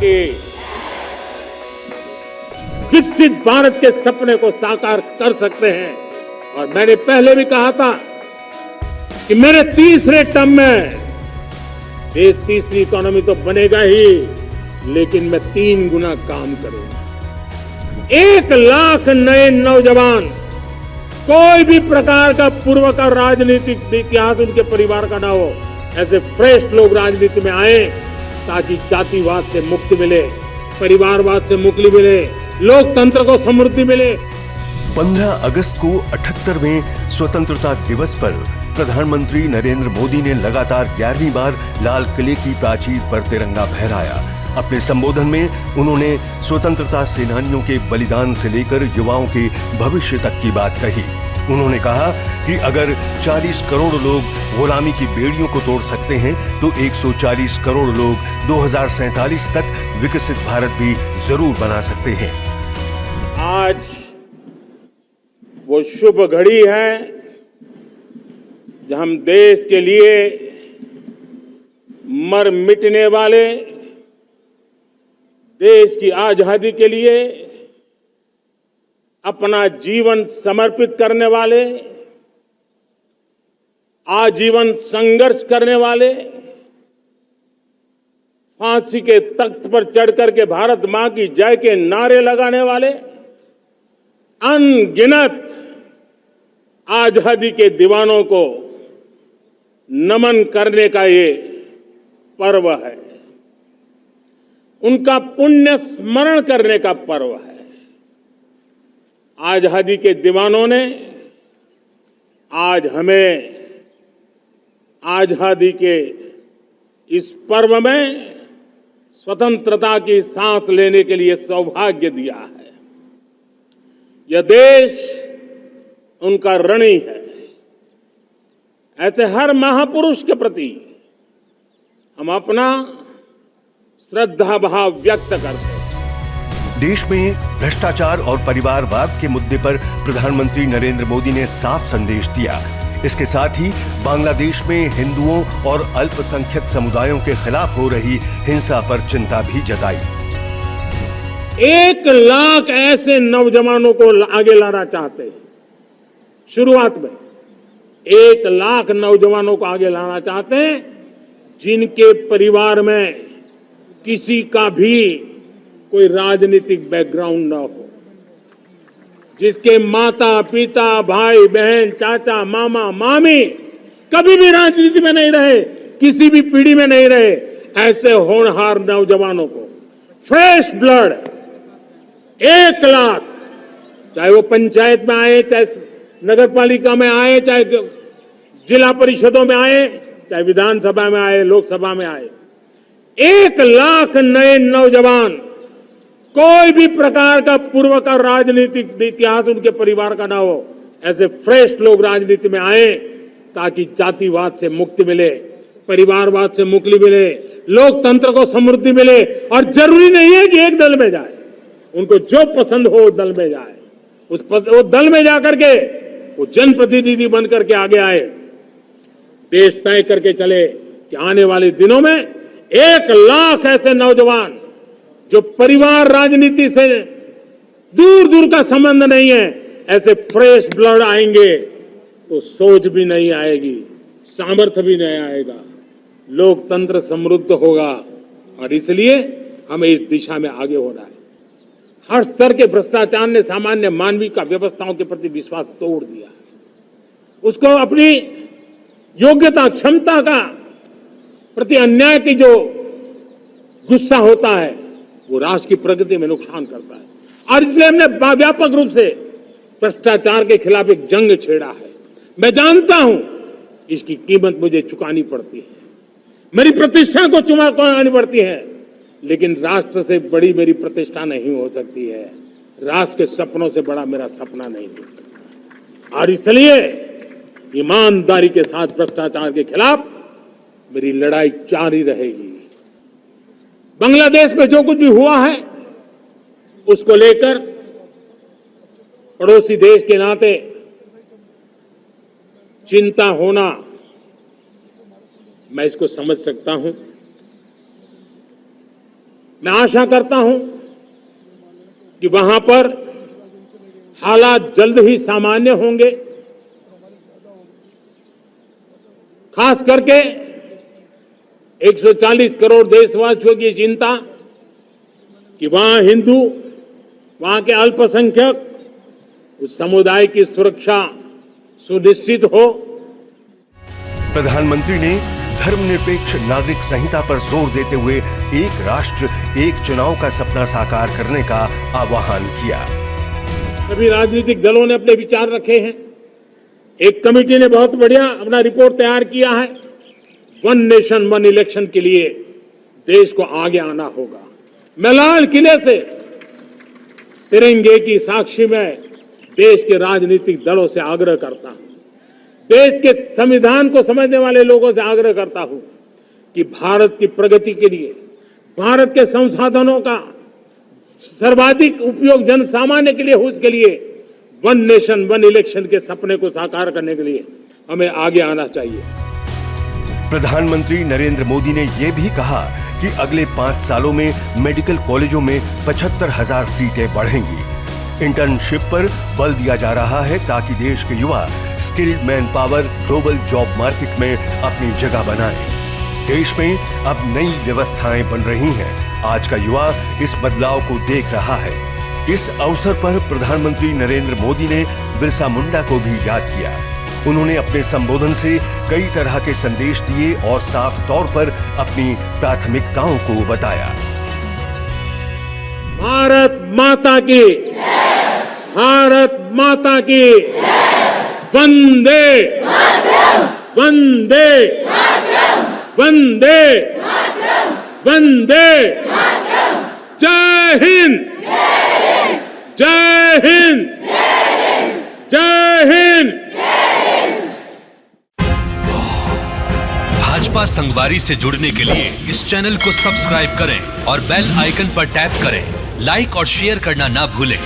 के विकसित भारत के सपने को साकार कर सकते हैं। और मैंने पहले भी कहा था कि मेरे तीसरे टर्म में देश तीसरी इकोनॉमी तो बनेगा ही, लेकिन मैं 3 गुना काम करूंगा। 1 लाख नए नौजवान, कोई भी प्रकार का पूर्व का राजनीतिक इतिहास उनके परिवार का ना हो, ऐसे फ्रेश लोग राजनीति में आए ताकि जातिवाद से मुक्ति मिले, परिवारवाद से मुक्ति मिले, लोकतंत्र को समृद्धि मिले। 15 अगस्त को 78वें स्वतंत्रता दिवस पर प्रधानमंत्री नरेंद्र मोदी ने लगातार 11वीं बार लाल किले की प्राचीर पर तिरंगा फहराया। अपने संबोधन में उन्होंने स्वतंत्रता सेनानियों के बलिदान से लेकर युवाओं के भविष्य तक की बात कही। उन्होंने कहा कि अगर 40 करोड़ लोग गुलामी की बेड़ियों को तोड़ सकते हैं तो 140 करोड़ लोग 2047 तक विकसित भारत भी जरूर बना सकते हैं। आज वो शुभ घड़ी है जब हम देश के लिए मर मिटने वाले, देश की आजादी के लिए अपना जीवन समर्पित करने वाले, आजीवन संघर्ष करने वाले, फांसी के तख्त पर चढ़कर के भारत मां की जय के नारे लगाने वाले, अनगिनत आजादी के दीवानों को नमन करने का ये पर्व है, उनका पुण्य स्मरण करने का पर्व है। आजादी के दीवानों ने आज हमें आजादी के इस पर्व में स्वतंत्रता की सांस लेने के लिए सौभाग्य दिया है। यह देश उनका ऋणी है। ऐसे हर महापुरुष के प्रति हम अपना श्रद्धा भाव व्यक्त करते हैं। देश में भ्रष्टाचार और परिवारवाद के मुद्दे पर प्रधानमंत्री नरेंद्र मोदी ने साफ संदेश दिया। इसके साथ ही बांग्लादेश में हिंदुओं और अल्पसंख्यक समुदायों के खिलाफ हो रही हिंसा पर चिंता भी जताई। 1 लाख ऐसे नौजवानों को आगे लाना चाहते हैं। शुरुआत में 1 लाख नौजवानों को आगे लाना चाहते हैं जिनके परिवार में किसी का भी कोई राजनीतिक बैकग्राउंड ना हो, जिसके माता पिता भाई बहन चाचा मामा मामी कभी भी राजनीति में नहीं रहे, किसी भी पीढ़ी में नहीं रहे, ऐसे होनहार नौजवानों को फ्रेश ब्लड 1 लाख, चाहे वो पंचायत में आए, चाहे नगर पालिका में आए, चाहे जिला परिषदों में आए, चाहे विधानसभा में आए, लोकसभा में आए, 1 लाख नए नौजवान, कोई भी प्रकार का पूर्व का राजनीतिक इतिहास उनके परिवार का ना हो, ऐसे फ्रेश लोग राजनीति में आए ताकि जातिवाद से मुक्ति मिले, परिवारवाद से मुक्ति मिले, लोकतंत्र को समृद्धि मिले। और जरूरी नहीं है कि एक दल में जाए, उनको जो पसंद हो उस दल में जाए, उस दल में जाकर के वो जनप्रतिनिधि बन करके आगे आए। देश तय करके चले कि आने वाले दिनों में 1 लाख ऐसे नौजवान जो परिवार राजनीति से दूर दूर का संबंध नहीं है, ऐसे फ्रेश ब्लड आएंगे तो सोच भी नहीं आएगी, सामर्थ्य भी नहीं आएगा, लोकतंत्र समृद्ध होगा। और इसलिए हमें इस दिशा में आगे होना है। हर स्तर के भ्रष्टाचार ने सामान्य मानवीय का व्यवस्थाओं के प्रति विश्वास तोड़ दिया है। उसको अपनी योग्यता क्षमता का प्रति अन्याय की जो गुस्सा होता है वो राष्ट्र की प्रगति में नुकसान करता है। और इसलिए हमने व्यापक रूप से भ्रष्टाचार के खिलाफ एक जंग छेड़ा है। मैं जानता हूं इसकी कीमत मुझे चुकानी पड़ती है, मेरी प्रतिष्ठा को चुकानी पड़ती है, लेकिन राष्ट्र से बड़ी मेरी प्रतिष्ठा नहीं हो सकती है, राष्ट्र के सपनों से बड़ा मेरा सपना नहीं हो सकता। और इसलिए ईमानदारी के साथ भ्रष्टाचार के खिलाफ मेरी लड़ाई जारी रहेगी। बांग्लादेश में जो कुछ भी हुआ है उसको लेकर पड़ोसी देश के नाते चिंता होना, मैं इसको समझ सकता हूं। मैं आशा करता हूं कि वहां पर हालात जल्द ही सामान्य होंगे। खास करके 140 करोड़ देशवासियों की चिंता कि वहां हिंदू, वहां के अल्पसंख्यक, उस समुदाय की सुरक्षा सुनिश्चित हो। प्रधानमंत्री ने धर्मनिरपेक्ष नागरिक संहिता पर जोर देते हुए एक राष्ट्र एक चुनाव का सपना साकार करने का आह्वान किया। सभी राजनीतिक दलों ने अपने विचार रखे हैं। एक कमेटी ने बहुत बढ़िया अपना रिपोर्ट तैयार किया है। वन नेशन वन इलेक्शन के लिए देश को आगे आना होगा। मैं लाल किले से तिरंगे की साक्षी में देश के राजनीतिक दलों से आग्रह करता हूं, देश के संविधान को समझने वाले लोगों से आग्रह करता हूं कि भारत की प्रगति के लिए, भारत के संसाधनों का सर्वाधिक उपयोग जन सामान्य के लिए हो, उसके लिए वन नेशन वन इलेक्शन के सपने को साकार करने के लिए हमें आगे आना चाहिए। प्रधानमंत्री नरेंद्र मोदी ने यह भी कहा कि अगले 5 सालों में मेडिकल कॉलेजों में 75,000 सीटें बढ़ेंगी। इंटर्नशिप पर बल दिया जा रहा है ताकि देश के युवा skilled man power global job market में अपनी जगह बनाएं। देश में अब नई व्यवस्थाएं बन रही हैं। आज का युवा इस बदलाव को देख रहा है। इस अवसर पर प्रधानमंत्री नरेंद्र मोदी ने बिरसा मुंडा को भी याद किया। उन्होंने अपने संबोधन से कई तरह के संदेश दिए और साफ तौर पर अपनी प्राथमिकताओं को बताया। भारत माता की, भारत माता की, वंदे वंदे वंदे वंदे, जय हिंद, जय हिंद, जय हिंद। भाजपा संगवारी से जुड़ने के लिए इस चैनल को सब्सक्राइब करें और बेल आइकन पर टैप करें। लाइक और शेयर करना ना भूलें।